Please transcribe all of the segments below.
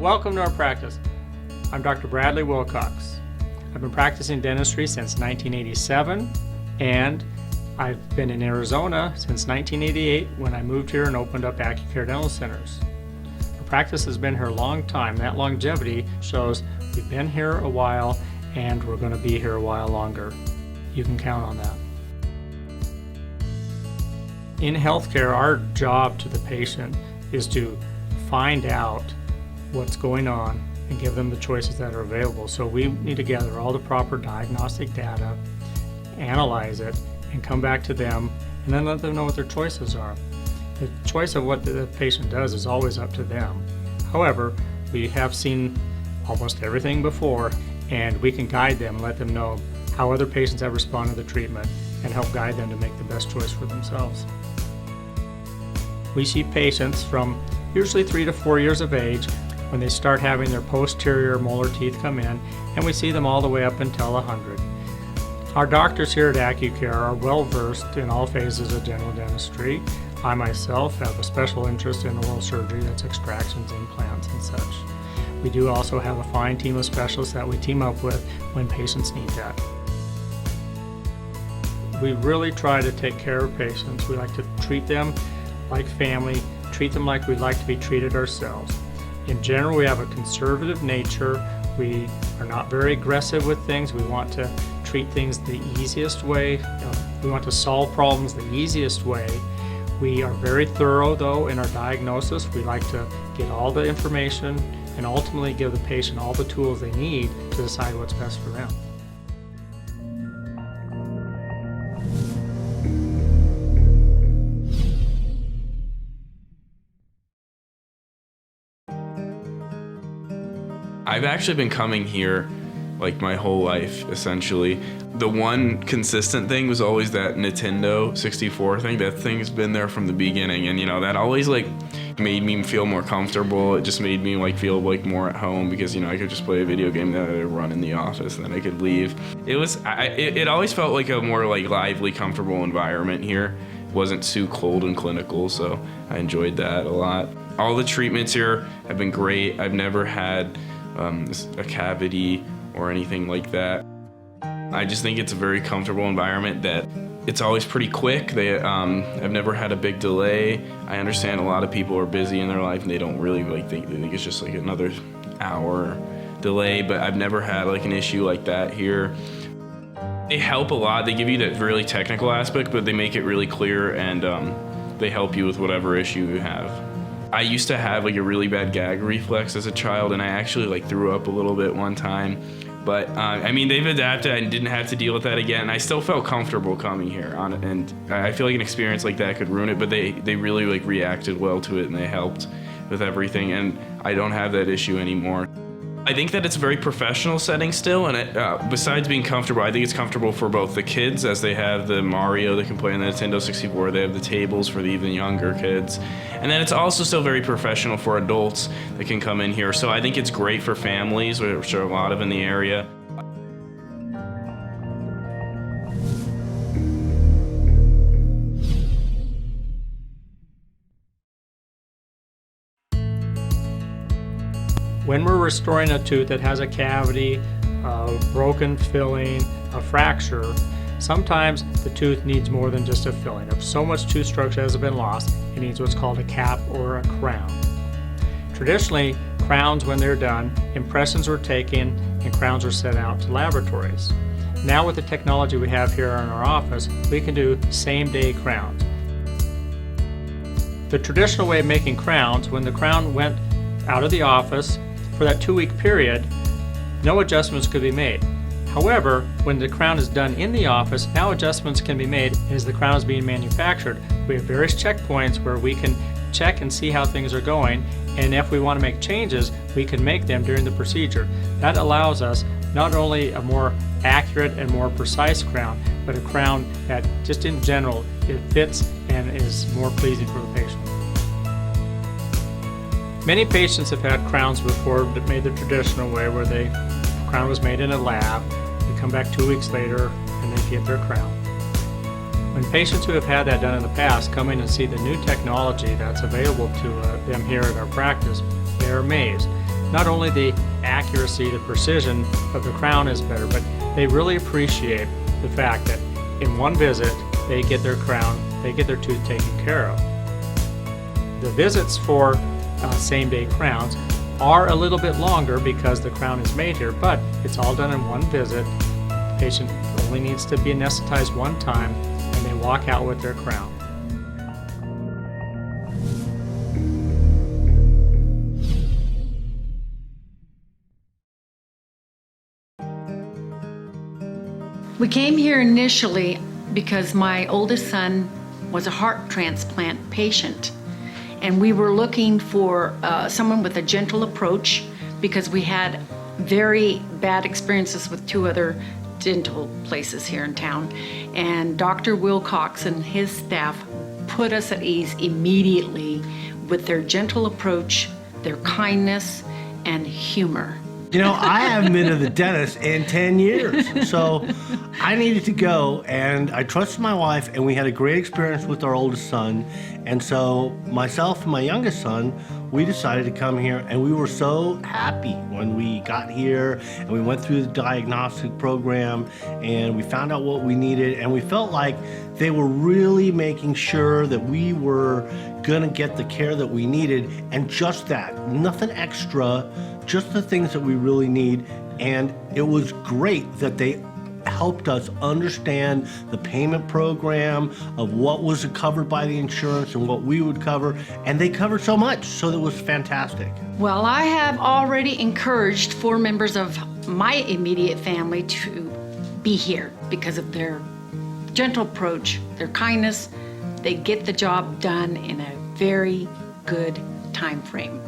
Welcome to our practice. I'm Dr. Bradley Willcox. I've been practicing dentistry since 1987, and I've been in Arizona since 1988 when I moved here and opened up AccuCare Dental Centers. The practice has been here a long time. That longevity shows we've been here a while and we're going to be here a while longer. You can count on that. In healthcare, our job to the patient is to find out what's going on and give them the choices that are available. So we need to gather all the proper diagnostic data, analyze it, and come back to them and then let them know what their choices are. The choice of what the patient does is always up to them. However, we have seen almost everything before, and we can guide them and let them know how other patients have responded to the treatment and help guide them to make the best choice for themselves. We see patients from usually 3 to 4 years of age when they start having their posterior molar teeth come in, and we see them all the way up until 100. Our doctors here at AccuCare are well versed in all phases of general dentistry. I myself have a special interest in oral surgery, that's extractions, implants, and such. We do also have a fine team of specialists that we team up with when patients need that. We really try to take care of patients. We like to treat them like family, treat them like we'd like to be treated ourselves. In general, we have a conservative nature. We are not very aggressive with things. We want to treat things the easiest way. We want to solve problems the easiest way. We are very thorough, though, in our diagnosis. We like to get all the information and ultimately give the patient all the tools they need to decide what's best for them. I've actually been coming here like my whole life, essentially. The one consistent thing was always that Nintendo 64 thing. That thing's been there from the beginning, and that always made me feel more comfortable. It just made me feel more at home because I could just play a video game that I could run in the office and then I could leave. It always felt like a more lively, comfortable environment here. It wasn't too cold and clinical, so I enjoyed that a lot. All the treatments here have been great. I've never had a cavity or anything like that. I just think it's a very comfortable environment that it's always pretty quick. I've never had a big delay. I understand a lot of people are busy in their life and they don't really think it's just another hour delay, but I've never had an issue like that here. They help a lot. They give you that really technical aspect, but they make it really clear, and they help you with whatever issue you have. I used to have a really bad gag reflex as a child, and I actually threw up a little bit one time. But they've adapted and didn't have to deal with that again. I still felt comfortable coming here and I feel like an experience like that could ruin it, but they really reacted well to it and they helped with everything, and I don't have that issue anymore. I think that it's a very professional setting still, and besides being comfortable, I think it's comfortable for both the kids, as they have the Mario that can play on the Nintendo 64, they have the tables for the even younger kids, and then it's also still very professional for adults that can come in here. So I think it's great for families, which are a lot of in the area. When we're restoring a tooth that has a cavity, a broken filling, a fracture, sometimes the tooth needs more than just a filling. If so much tooth structure has been lost, it needs what's called a cap or a crown. Traditionally, crowns, when they're done, impressions were taken and crowns were sent out to laboratories. Now with the technology we have here in our office, we can do same-day crowns. The traditional way of making crowns, when the crown went out of the office, for that 2-week period, no adjustments could be made. However, when the crown is done in the office, now adjustments can be made as the crown is being manufactured. We have various checkpoints where we can check and see how things are going, and if we want to make changes, we can make them during the procedure. That allows us not only a more accurate and more precise crown, but a crown that just in general, it fits and is more pleasing for the patient. Many patients have had crowns before made the traditional way, where the crown was made in a lab. They come back 2 weeks later and they get their crown. When patients who have had that done in the past come in and see the new technology that's available to them here at our practice, they're amazed. not only the accuracy, the precision of the crown is better, but they really appreciate the fact that in one visit, they get their crown, they get their tooth taken care of. The visits for same-day crowns are a little bit longer because the crown is made here, but it's all done in one visit. The patient only needs to be anesthetized one time, and they walk out with their crown. We came here initially because my oldest son was a heart transplant patient, and we were looking for someone with a gentle approach because we had very bad experiences with 2 other dental places here in town. And Dr. Willcox and his staff put us at ease immediately with their gentle approach, their kindness, and humor. You know, I haven't been to the dentist in 10 years, so I needed to go, and I trusted my wife, and we had a great experience with our oldest son. And so myself and my youngest son, we decided to come here, and we were so happy when we got here, and we went through the diagnostic program, and we found out what we needed, and we felt like they were really making sure that we were gonna get the care that we needed, and just that, nothing extra, just the things that we really need. And it was great that they helped us understand the payment program of what was covered by the insurance and what we would cover, and they covered so much, so that was fantastic. Well, I have already encouraged 4 members of my immediate family to be here because of their gentle approach, their kindness. They get the job done in a very good time frame.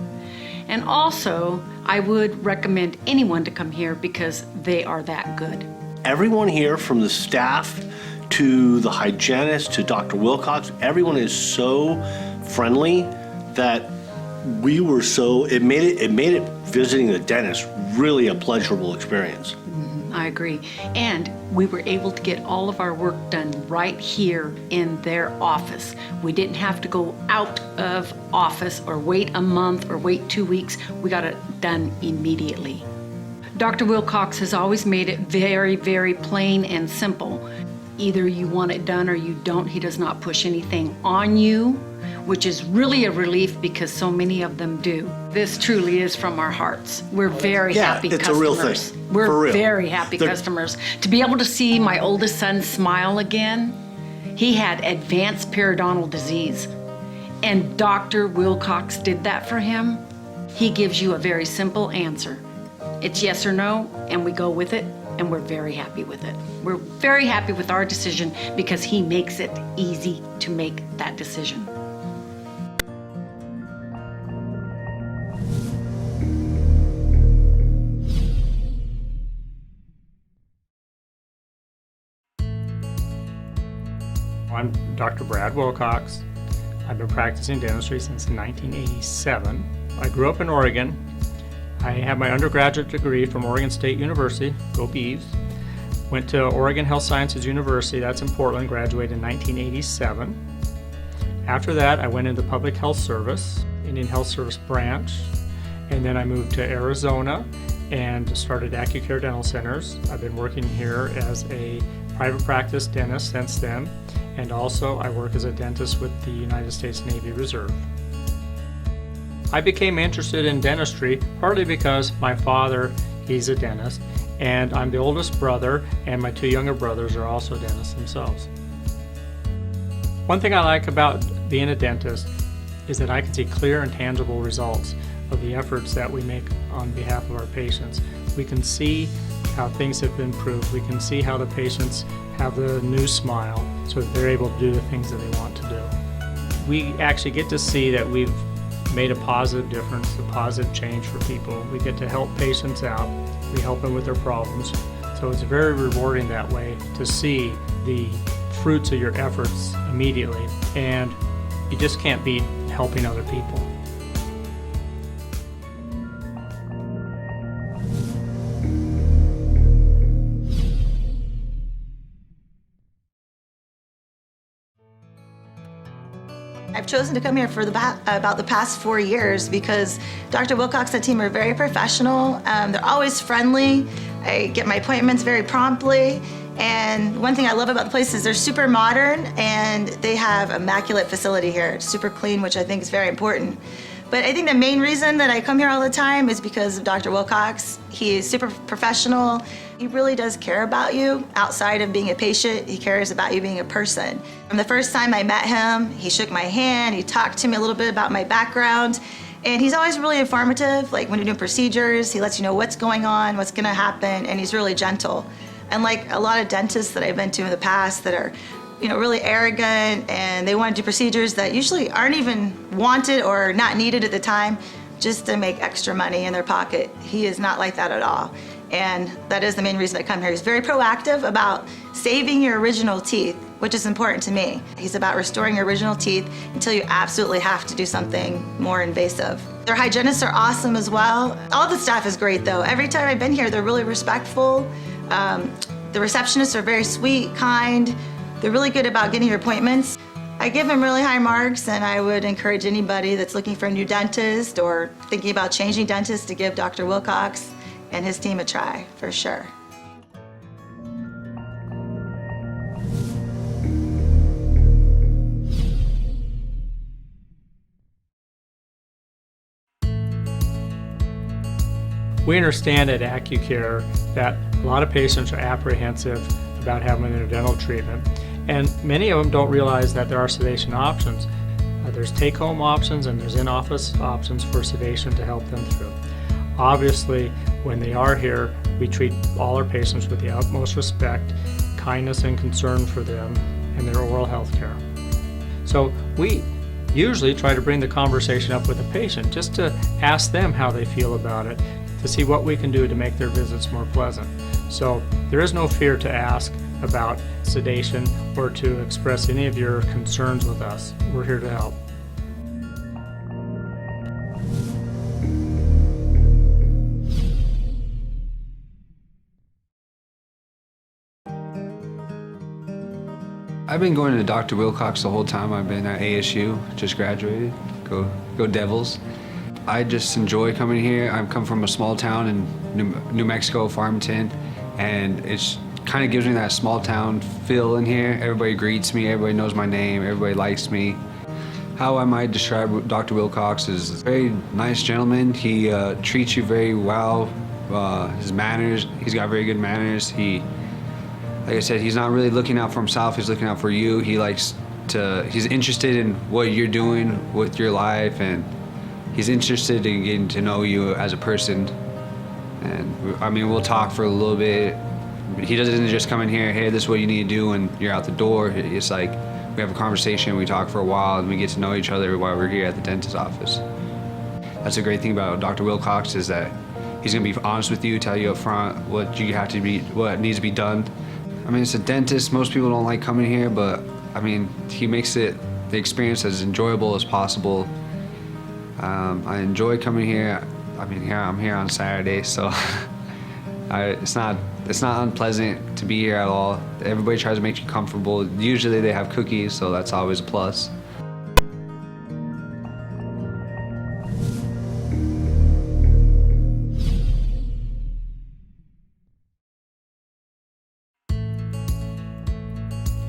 And also, I would recommend anyone to come here because they are that good. Everyone here, from the staff to the hygienist to Dr. Willcox, everyone is so friendly that it made it visiting the dentist really a pleasurable experience. I agree. And we were able to get all of our work done right here in their office. We didn't have to go out of office or wait a month or wait 2 weeks. We got it done immediately. Dr. Willcox has always made it very, very plain and simple. Either you want it done or you don't. He does not push anything on you, which is really a relief because so many of them do. This truly is from our hearts. We're very happy it's customers. a real thing. We're For real. very happy customers. To be able to see my oldest son smile again, he had advanced periodontal disease, and Dr. Willcox did that for him. He gives you a very simple answer. It's yes or no, and we go with it, and we're very happy with it. We're very happy with our decision because he makes it easy to make that decision. I'm Dr. Brad Willcox. I've been practicing dentistry since 1987. I grew up in Oregon. I have my undergraduate degree from Oregon State University, go Beavs. Went to Oregon Health Sciences University, that's in Portland, graduated in 1987. After that, I went into public health service, Indian Health Service branch, and then I moved to Arizona and started AccuCare Dental Centers. I've been working here as a private practice dentist since then, and also I work as a dentist with the United States Navy Reserve. I became interested in dentistry partly because my father, he's a dentist, and I'm the oldest brother, and my 2 younger brothers are also dentists themselves. One thing I like about being a dentist is that I can see clear and tangible results of the efforts that we make on behalf of our patients. We can see how things have improved. We can see how the patients have the new smile so that they're able to do the things that they want to do. We actually get to see that we've made a positive difference, a positive change for people. We get to help patients out. We help them with their problems. So it's very rewarding that way to see the fruits of your efforts immediately. And you just can't beat helping other people. I I've chosen to come here for about the past 4 years because Dr. Willcox and team are very professional. They're always friendly. I get my appointments very promptly. And one thing I love about the place is they're super modern and they have immaculate facility here. It's super clean, which I think is very important. But I think the main reason that I come here all the time is because of Dr. Willcox. He is super professional. He really does care about you. Outside of being a patient, he cares about you being a person. From the first time I met him, he shook my hand, he talked to me a little bit about my background, and he's always really informative. Like when you're doing procedures, he lets you know what's going on, what's gonna happen, and he's really gentle. Unlike a lot of dentists that I've been to in the past that are really arrogant and they want to do procedures that usually aren't even wanted or not needed at the time just to make extra money in their pocket. He is not like that at all. And that is the main reason I come here. He's very proactive about saving your original teeth, which is important to me. He's about restoring your original teeth until you absolutely have to do something more invasive. Their hygienists are awesome as well. All the staff is great though. Every time I've been here, they're really respectful. The receptionists are very sweet, kind. They're really good about getting your appointments. I give them really high marks, and I would encourage anybody that's looking for a new dentist or thinking about changing dentists to give Dr. Willcox and his team a try, for sure. We understand at AccuCare that a lot of patients are apprehensive about having their dental treatment, and many of them don't realize that there are sedation options. There's take-home options and there's in-office options for sedation to help them through. Obviously, when they are here, we treat all our patients with the utmost respect, kindness, and concern for them and their oral health care. So we usually try to bring the conversation up with the patient just to ask them how they feel about it, to see what we can do to make their visits more pleasant. So there is no fear to ask about sedation or to express any of your concerns with us. We're here to help. I've been going to Dr. Willcox the whole time I've been at ASU, just graduated. Go Devils. I just enjoy coming here. I come from a small town in New Mexico, Farmington, and it's kind of gives me that small town feel in here. Everybody greets me, everybody knows my name, everybody likes me. How I might describe Dr. Willcox is a very nice gentleman. He treats you very well. His manners, he's got very good manners. Like I said, he's not really looking out for himself, he's looking out for you. He's interested in what you're doing with your life, and he's interested in getting to know you as a person. And I mean, we'll talk for a little bit. He doesn't just come in here, hey, this is what you need to do, and you're out the door. It's like we have a conversation, we talk for a while, and we get to know each other while we're here at the dentist's office. That's a great thing about Dr. Willcox is that he's gonna be honest with you, tell you up front what needs to be done. I mean, it's a dentist. Most people don't like coming here, but I mean, he makes the experience as enjoyable as possible. I enjoy coming here. I mean, I'm here on Saturday, so it's not unpleasant to be here at all. Everybody tries to make you comfortable. Usually they have cookies, so that's always a plus.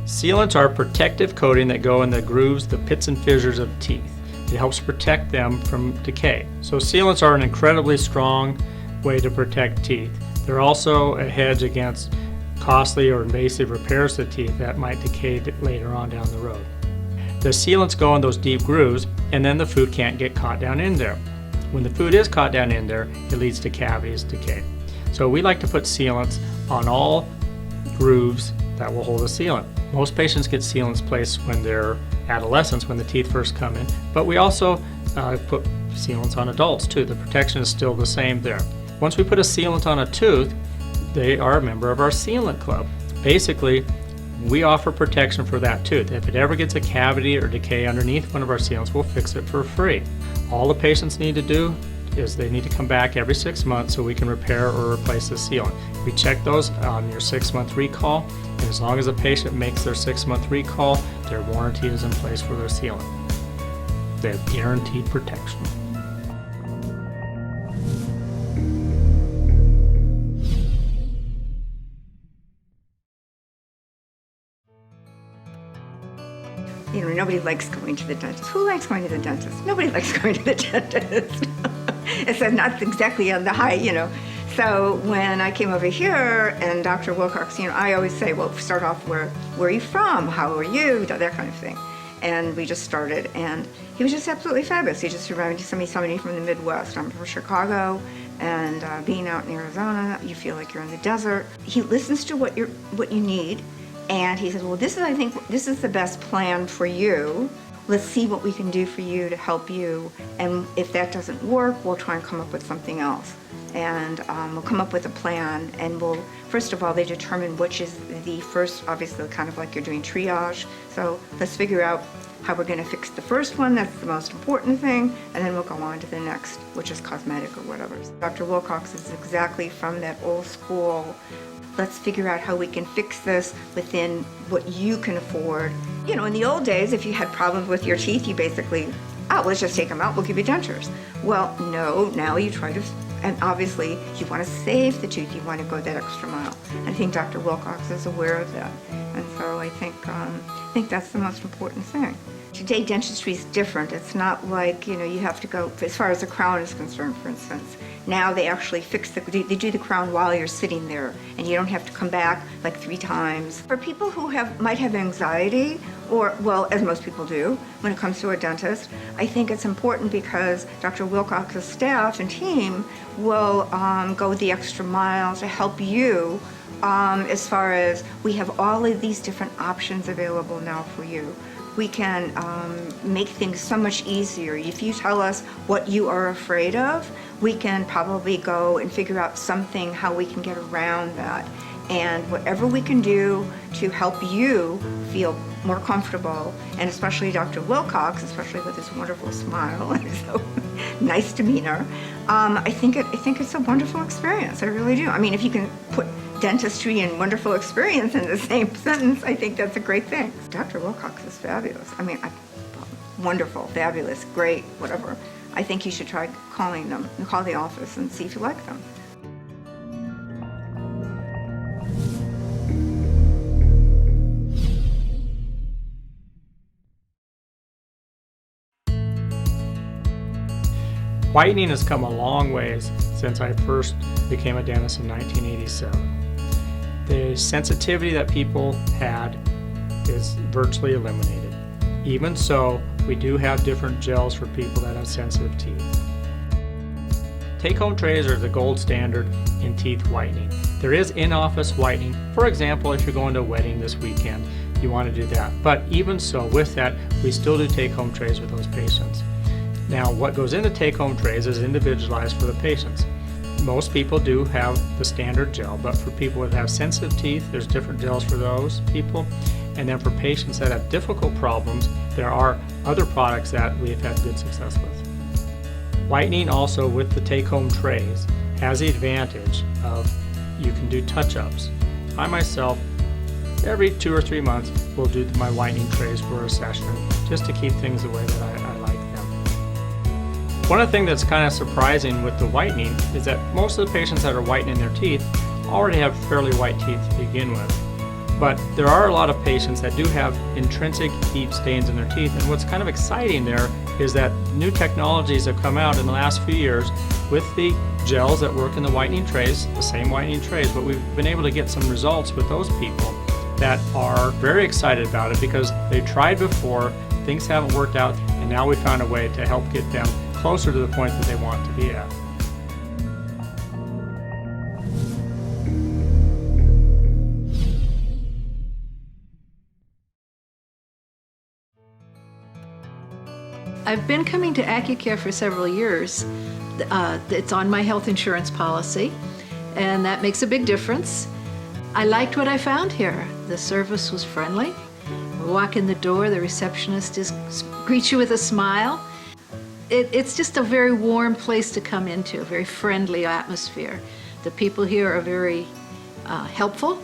Sealants are a protective coating that go in the grooves, the pits and fissures of teeth. It helps protect them from decay. So sealants are an incredibly strong way to protect teeth. They're also a hedge against costly or invasive repairs to teeth that might decay later on down the road. The sealants go in those deep grooves, and then the food can't get caught down in there. When the food is caught down in there, it leads to cavities, decay. So we like to put sealants on all grooves that will hold a sealant. Most patients get sealants placed when they're adolescents, when the teeth first come in, but we also put sealants on adults too. The protection is still the same there. Once we put a sealant on a tooth, they are a member of our sealant club. Basically, we offer protection for that tooth. If it ever gets a cavity or decay underneath one of our sealants, we'll fix it for free. All the patients need to do is they need to come back every 6 months so we can repair or replace the sealant. We check those on your 6-month recall, and as long as the patient makes their 6-month recall, their warranty is in place for their sealant. they have guaranteed protection. You know, nobody likes going to the dentist. Who likes going to the dentist? Nobody likes going to the dentist. It's not exactly on the high, you know. So when I came over here and Dr. Willcox, you know, I always say, well, start off where are you from? How are you? That kind of thing. And we just started, and he was just absolutely fabulous. He just reminded somebody from the Midwest. I'm from Chicago, and being out in Arizona, you feel like you're in the desert. He listens to what you need. And he says, well, I think this is the best plan for you. Let's see what we can do for you to help you. And if that doesn't work, we'll try and come up with something else. And we'll come up with a plan. And first of all, they determine which is the first, obviously, kind of like you're doing triage. So let's figure out how we're going to fix the first one. That's the most important thing. And then we'll go on to the next, which is cosmetic or whatever. Dr. Willcox is exactly from that old school. Let's figure out how we can fix this within what you can afford. You know, in the old days, if you had problems with your teeth, you basically, let's just take them out, we'll give you dentures. Well, no, now you try to, and obviously you want to save the tooth, you want to go that extra mile. I think Dr. Willcox is aware of that. And so I think that's the most important thing. Today, dentistry is different. It's not like, you know, you have to go, as far as the crown is concerned, for instance. Now they actually they do the crown while you're sitting there, and you don't have to come back like 3 times. For people who might have anxiety, or, well, as most people do, when it comes to a dentist, I think it's important because Dr. Willcox's staff and team will go the extra mile to help you as far as we have all of these different options available now for you. We can make things so much easier. If you tell us what you are afraid of, we can probably go and figure out something, how we can get around that. And whatever we can do to help you feel more comfortable, and especially Dr. Willcox, especially with his wonderful smile and so nice demeanor, I think it's a wonderful experience. I really do. I mean, if you can put dentistry and wonderful experience in the same sentence, I think that's a great thing. Dr. Willcox is fabulous. I mean, wonderful, fabulous, great, whatever. I think you should try calling them, call the office and see if you like them. Whitening has come a long ways since I first became a dentist in 1987. The sensitivity that people had is virtually eliminated. Even so, we do have different gels for people that have sensitive teeth. Take-home trays are the gold standard in teeth whitening. There is in-office whitening. For example, if you're going to a wedding this weekend, you want to do that. But even so, with that, we still do take-home trays with those patients. Now, what goes into take-home trays is individualized for the patients. Most people do have the standard gel, but for people that have sensitive teeth, there's different gels for those people. And then for patients that have difficult problems, there are other products that we have had good success with. Whitening also with the take-home trays has the advantage of you can do touch-ups. I myself, every 2 or 3 months, will do my whitening trays for a session just to keep things the way that I like them. One of the things that's kind of surprising with the whitening is that most of the patients that are whitening their teeth already have fairly white teeth to begin with. But there are a lot of patients that do have intrinsic deep stains in their teeth, and what's kind of exciting there is that new technologies have come out in the last few years with the gels that work in the whitening trays, the same whitening trays, but we've been able to get some results with those people that are very excited about it because they've tried before, things haven't worked out, and now we found a way to help get them closer to the point that they want to be at. I've been coming to AccuCare for several years. It's on my health insurance policy, and that makes a big difference. I liked what I found here. The service was friendly. You walk in the door, the receptionist just greets you with a smile. It's just a very warm place to come into, a very friendly atmosphere. The people here are very helpful.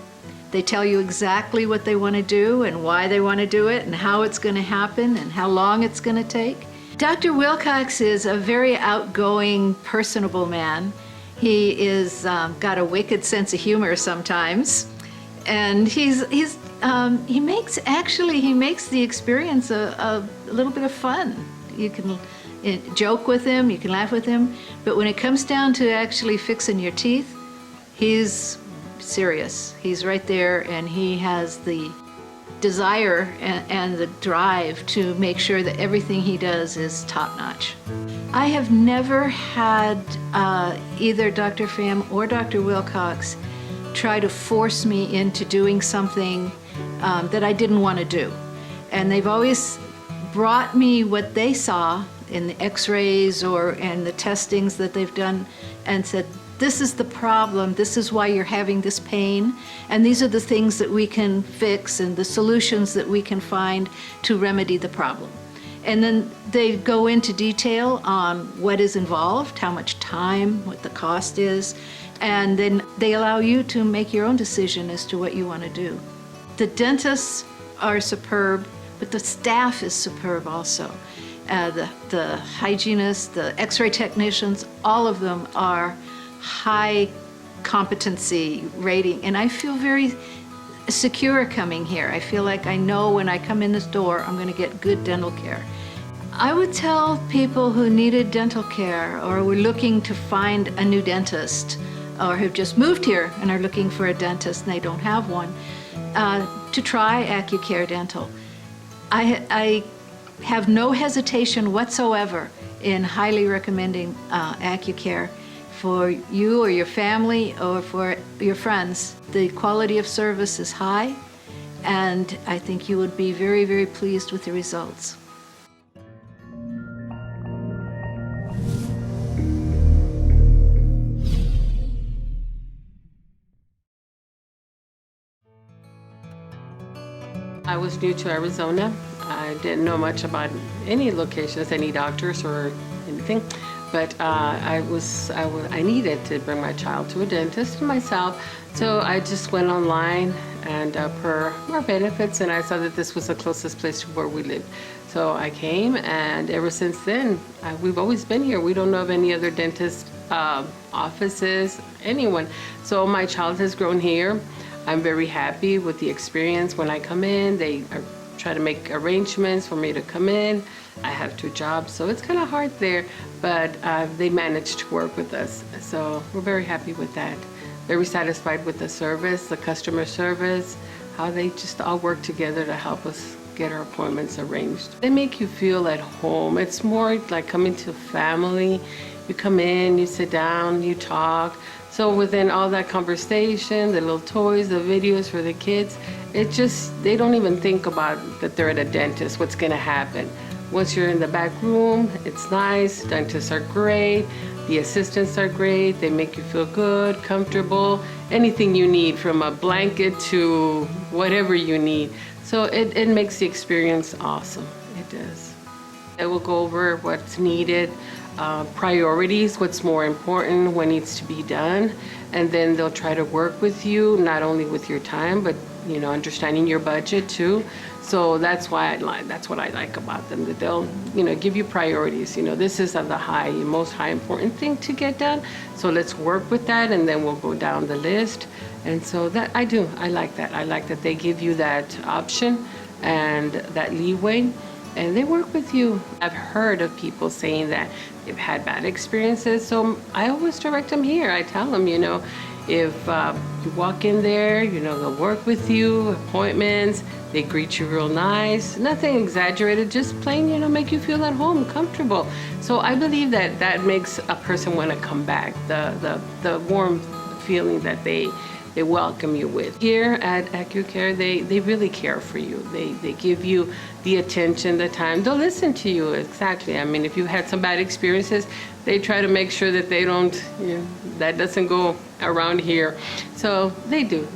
They tell you exactly what they want to do and why they want to do it and how it's going to happen and how long it's going to take. Dr. Willcox is a very outgoing, personable man. He is got a wicked sense of humor sometimes, and he makes the experience a little bit of fun. You can joke with him, you can laugh with him, but when it comes down to actually fixing your teeth, he's serious. He's right there, and he has the desire and the drive to make sure that everything he does is top-notch. I have never had either Dr. Pham or Dr. Willcox try to force me into doing something that I didn't want to do. And they've always brought me what they saw in the x-rays or in the testings that they've done and said, this is the problem, this is why you're having this pain, and these are the things that we can fix and the solutions that we can find to remedy the problem. And then they go into detail on what is involved, how much time, what the cost is, and then they allow you to make your own decision as to what you want to do. The dentists are superb, but the staff is superb also. The hygienists, the x-ray technicians, all of them are high competency rating, and I feel very secure coming here. I feel like I know when I come in this door I'm going to get good dental care. I would tell people who needed dental care or were looking to find a new dentist or have just moved here and are looking for a dentist and they don't have one, to try AccuCare Dental. I have no hesitation whatsoever in highly recommending AccuCare for you or your family or for your friends. The quality of service is high, and I think you would be very, very pleased with the results. I was new to Arizona. I didn't know much about any locations, any doctors or anything. But I needed to bring my child to a dentist myself, so I just went online and per our benefits, and I saw that this was the closest place to where we lived. So I came, and ever since then, we've always been here. We don't know of any other dentist offices, anyone. So my child has grown here. I'm very happy with the experience. When I come in, they try to make arrangements for me to come in. I have 2 jobs, so it's kind of hard there, but they managed to work with us. So we're very happy with that. Very satisfied with the service, the customer service, how they just all work together to help us get our appointments arranged. They make you feel at home. It's more like coming to family. You come in, you sit down, you talk. So within all that conversation, the little toys, the videos for the kids, they don't even think about that they're at a dentist, what's gonna happen. Once you're in the back room, it's nice, dentists are great, the assistants are great, they make you feel good, comfortable, anything you need, from a blanket to whatever you need. So it makes the experience awesome, it does. It will go over what's needed, priorities, what's more important, what needs to be done, and then they'll try to work with you, not only with your time, but understanding your budget too. So that's what I like about them, that they'll, give you priorities. This is the most high important thing to get done. So let's work with that, and then we'll go down the list. And so that I like that. I like that they give you that option and that leeway, and they work with you. I've heard of people saying that they've had bad experiences, so I always direct them here. I tell them, if you walk in there, they'll work with you, appointments, they greet you real nice, nothing exaggerated, just plain, make you feel at home, comfortable. So I believe that makes a person want to come back, the warm feeling that they welcome you with. Here at AccuCare, they really care for you. They give you the attention, the time. They'll listen to you, exactly. I mean, if you've had some bad experiences, they try to make sure that they don't, that doesn't go around here. So they do.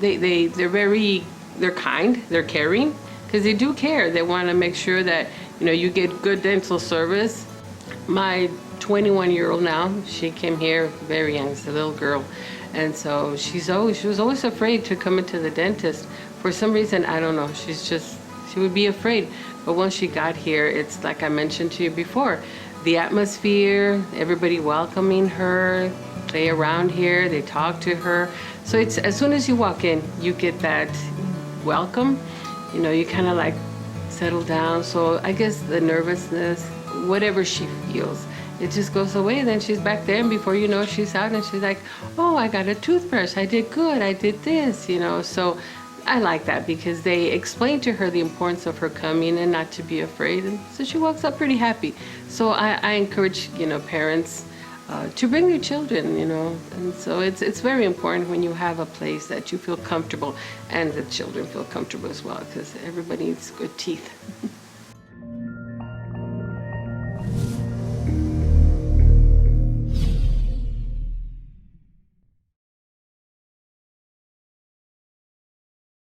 They're kind, they're caring, because they do care. They want to make sure that, you get good dental service. My 21-year-old now, she came here very young, as a little girl. And so she was always afraid to come into the dentist. For some reason, I don't know, She would be afraid. But once she got here, it's like I mentioned to you before, the atmosphere, everybody welcoming her, they around here, they talk to her. So it's as soon as you walk in, you get that welcome. You know, you kind of like settle down. So I guess the nervousness, whatever she feels, it just goes away. Then she's back there, and before you know it, she's out, and she's like, oh, I got a toothbrush. I did good. I did this, you know. So I like that because they explain to her the importance of her coming and not to be afraid. And so she walks up pretty happy. So I encourage, you know, parents to bring your children, you know. And so it's very important when you have a place that you feel comfortable and the children feel comfortable as well, because everybody needs good teeth.